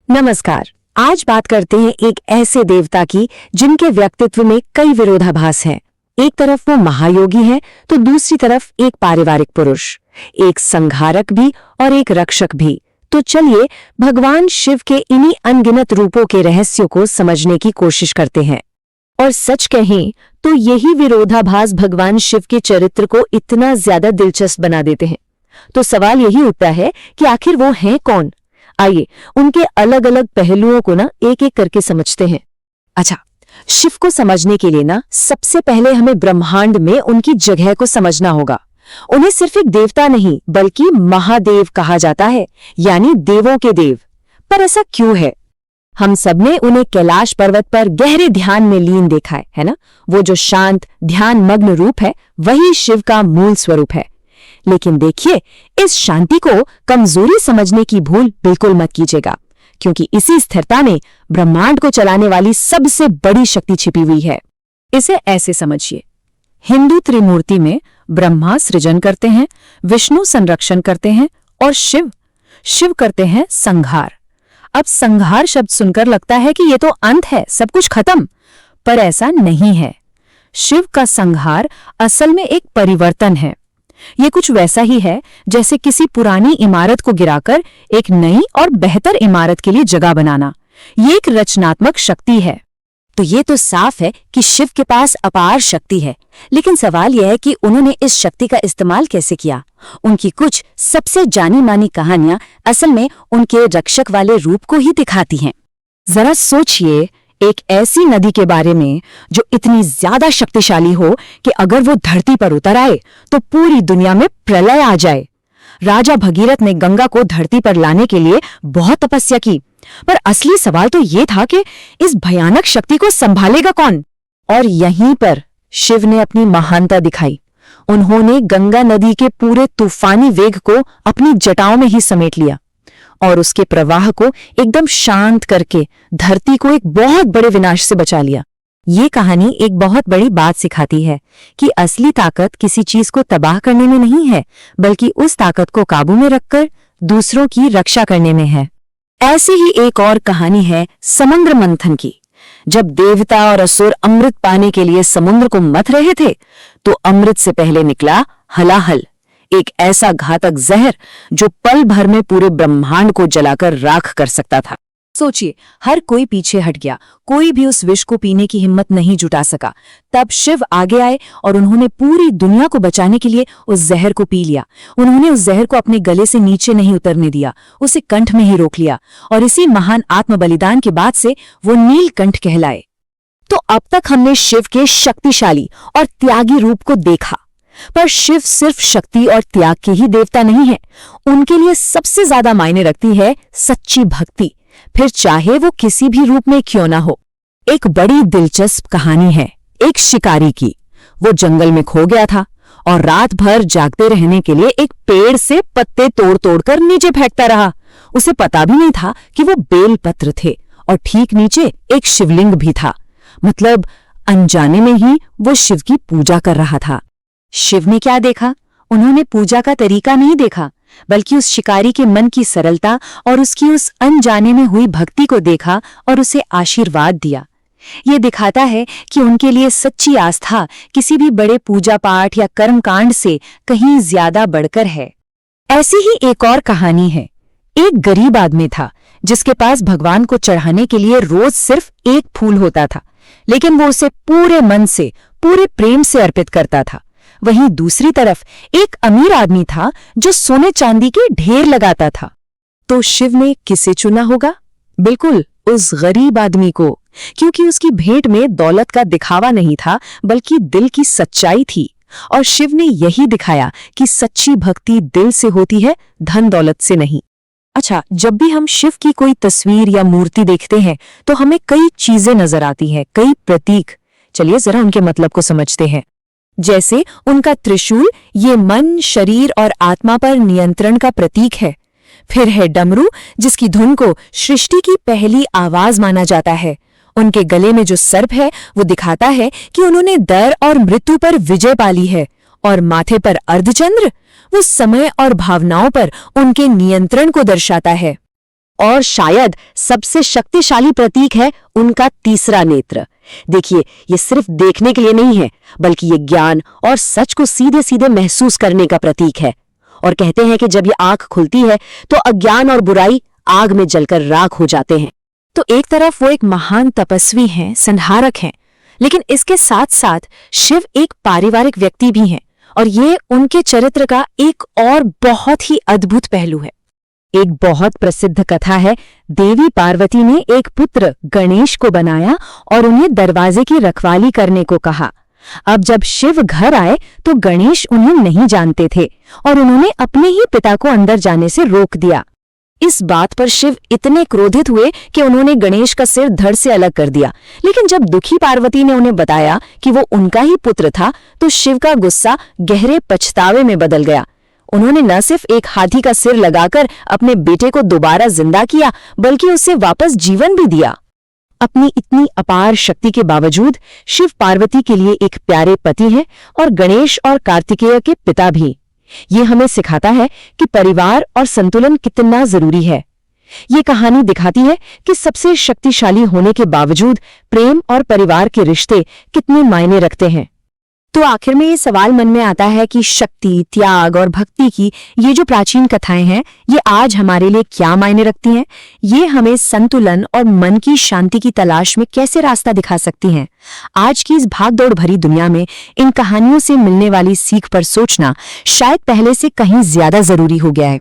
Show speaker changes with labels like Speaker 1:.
Speaker 1: नमस्कार। आज बात करते हैं एक ऐसे देवता की जिनके व्यक्तित्व में कई विरोधाभास हैं। एक तरफ वो महायोगी है तो दूसरी तरफ एक पारिवारिक पुरुष, एक संहारक भी और एक रक्षक भी। तो चलिए भगवान शिव के इन्हीं अनगिनत रूपों के रहस्यों को समझने की कोशिश करते हैं। और सच कहें तो यही विरोधाभास भगवान शिव के चरित्र को इतना ज्यादा दिलचस्प बना देते हैं। तो सवाल यही उठता है कि आखिर वो हैं कौन। आइए उनके अलग अलग पहलुओं को एक एक करके समझते हैं। अच्छा, शिव को समझने के लिए सबसे पहले हमें ब्रह्मांड में उनकी जगह को समझना होगा। उन्हें सिर्फ एक देवता नहीं बल्कि महादेव कहा जाता है, यानी देवों के देव। पर ऐसा क्यों है? हम सबने उन्हें कैलाश पर्वत पर गहरे ध्यान में लीन देखा है ना? वो जो शांत ध्यान मग्न रूप है वही शिव का मूल स्वरूप है। लेकिन देखिए, इस शांति को कमजोरी समझने की भूल बिल्कुल मत कीजिएगा, क्योंकि इसी स्थिरता में ब्रह्मांड को चलाने वाली सबसे बड़ी शक्ति छिपी हुई है। इसे ऐसे समझिए, हिंदू त्रिमूर्ति में ब्रह्मा सृजन करते हैं, विष्णु संरक्षण करते हैं और शिव करते हैं संहार। अब संहार शब्द सुनकर लगता है कि ये तो अंत है, सब कुछ खत्म, पर ऐसा नहीं है। शिव का संहार असल में एक परिवर्तन है। ये कुछ वैसा ही है जैसे किसी पुरानी इमारत को गिराकर एक नई और बेहतर इमारत के लिए जगह बनाना। ये एक रचनात्मक शक्ति है। तो ये तो साफ है कि शिव के पास अपार शक्ति है, लेकिन सवाल यह है कि उन्होंने इस शक्ति का इस्तेमाल कैसे किया। उनकी कुछ सबसे जानी मानी कहानियां असल में उनके रक्षक वाले रूप को ही दिखाती हैं। जरा सोचिए, एक ऐसी नदी के बारे में जो इतनी ज्यादा शक्तिशाली हो कि अगर वो धरती पर उतर आए तो पूरी दुनिया में प्रलय आ जाए। राजा भगीरथ ने गंगा को धरती पर लाने के लिए बहुत तपस्या की, पर असली सवाल तो ये था कि इस भयानक शक्ति को संभालेगा कौन। और यहीं पर शिव ने अपनी महानता दिखाई। उन्होंने गंगा नदी के पूरे तूफानी वेग को अपनी जटाओं में ही समेट लिया और उसके प्रवाह को एकदम शांत करके धरती को एक बहुत बड़े विनाश से बचा लिया। ये कहानी एक बहुत बड़ी बात सिखाती है कि असली ताकत किसी चीज को तबाह करने में नहीं है, बल्कि उस ताकत को काबू में रखकर दूसरों की रक्षा करने में है। ऐसी ही एक और कहानी है समुद्र मंथन की। जब देवता और असुर अमृत पाने के लिए समुद्र को मथ रहे थे तो अमृत से पहले निकला हलाहल, एक ऐसा घातक जहर जो पल भर में पूरे ब्रह्मांड को जलाकर राख कर सकता था। सोचिए, हर कोई पीछे हट गया, कोई भी उस विष को पीने की हिम्मत नहीं जुटा सका। तब शिव आगे आए और उन्होंने पूरी दुनिया को बचाने के लिए उस जहर को पी लिया। उन्होंने उस जहर को अपने गले से नीचे नहीं उतरने दिया, उसे कंठ में ही रोक लिया और इसी महान आत्म बलिदान के बाद से वो नीलकंठ कहलाए। तो अब तक हमने शिव के शक्तिशाली और त्यागी रूप को देखा, पर शिव सिर्फ शक्ति और त्याग के ही देवता नहीं है। उनके लिए सबसे ज्यादा मायने रखती है सच्ची भक्ति, फिर चाहे वो किसी भी रूप में क्यों ना हो। एक बड़ी दिलचस्प कहानी है एक शिकारी की। वो जंगल में खो गया था और रात भर जागते रहने के लिए एक पेड़ से पत्ते तोड़ तोड़कर नीचे फेंकता रहा। उसे पता भी नहीं था कि वो बेलपत्र थे और ठीक नीचे एक शिवलिंग भी था। मतलब अनजाने में ही वो शिव की पूजा कर रहा था। शिव ने क्या देखा? उन्होंने पूजा का तरीका नहीं देखा, बल्कि उस शिकारी के मन की सरलता और उसकी उस अनजाने में हुई भक्ति को देखा और उसे आशीर्वाद दिया। ये दिखाता है कि उनके लिए सच्ची आस्था किसी भी बड़े पूजा पाठ या कर्मकांड से कहीं ज्यादा बढ़कर है। ऐसी ही एक और कहानी है। एक गरीब आदमी था जिसके पास भगवान को चढ़ाने के लिए रोज सिर्फ एक फूल होता था, लेकिन वो उसे पूरे मन से, पूरे प्रेम से अर्पित करता था। वहीं दूसरी तरफ एक अमीर आदमी था जो सोने चांदी के ढेर लगाता था। तो शिव ने किसे चुना होगा? बिल्कुल उस गरीब आदमी को, क्योंकि उसकी भेंट में दौलत का दिखावा नहीं था बल्कि दिल की सच्चाई थी। और शिव ने यही दिखाया कि सच्ची भक्ति दिल से होती है, धन दौलत से नहीं। अच्छा, जब भी हम शिव की कोई तस्वीर या मूर्ति देखते हैं तो हमें कई चीजें नजर आती हैं, कई प्रतीक। चलिए जरा उनके मतलब को समझते हैं। जैसे उनका त्रिशूल, ये मन, शरीर और आत्मा पर नियंत्रण का प्रतीक है। फिर है डमरू, जिसकी धुन को सृष्टि की पहली आवाज माना जाता है। उनके गले में जो सर्प है वो दिखाता है कि उन्होंने डर और मृत्यु पर विजय पाली है। और माथे पर अर्धचंद्र, वो समय और भावनाओं पर उनके नियंत्रण को दर्शाता है। और शायद सबसे शक्तिशाली प्रतीक है उनका तीसरा नेत्र। देखिए, ये सिर्फ देखने के लिए नहीं है, बल्कि ये ज्ञान और सच को सीधे सीधे महसूस करने का प्रतीक है। और कहते हैं कि जब ये आंख खुलती है तो अज्ञान और बुराई आग में जलकर राख हो जाते हैं।
Speaker 2: तो एक तरफ वो एक महान तपस्वी हैं, संहारक हैं, लेकिन इसके साथ साथ शिव एक पारिवारिक व्यक्ति भी हैं, और ये उनके चरित्र का एक और बहुत ही अद्भुत पहलू है।
Speaker 1: एक बहुत प्रसिद्ध कथा है, देवी पार्वती ने एक पुत्र गणेश को बनाया और उन्हें दरवाजे की रखवाली करने को कहा। अब जब शिव घर आए तो गणेश उन्हें नहीं जानते थे और उन्होंने अपने ही पिता को अंदर जाने से रोक दिया। इस बात पर शिव इतने क्रोधित हुए कि उन्होंने गणेश का सिर धड़ से अलग कर दिया। लेकिन जब दुखी पार्वती ने उन्हें बताया कि वो उनका ही पुत्र था, तो शिव का गुस्सा गहरे पछतावे में बदल गया। उन्होंने न सिर्फ एक हाथी का सिर लगाकर अपने बेटे को दोबारा जिंदा किया, बल्कि उसे वापस जीवन भी दिया। अपनी इतनी अपार शक्ति के बावजूद शिव पार्वती के लिए एक प्यारे पति हैं और गणेश और कार्तिकेय के पिता भी। ये हमें सिखाता है कि परिवार और संतुलन कितना जरूरी है। ये कहानी दिखाती है कि सबसे शक्तिशाली होने के बावजूद प्रेम और परिवार के रिश्ते कितने मायने रखते हैं।
Speaker 2: तो आखिर में ये सवाल मन में आता है कि शक्ति, त्याग और भक्ति की ये जो प्राचीन कथाएं हैं, ये आज हमारे लिए क्या मायने रखती हैं? ये हमें संतुलन और मन की शांति की तलाश में कैसे रास्ता दिखा सकती हैं? आज की इस भागदौड़ भरी दुनिया में इन कहानियों से मिलने वाली सीख पर सोचना शायद पहले से कहीं ज्यादा जरूरी हो गया है।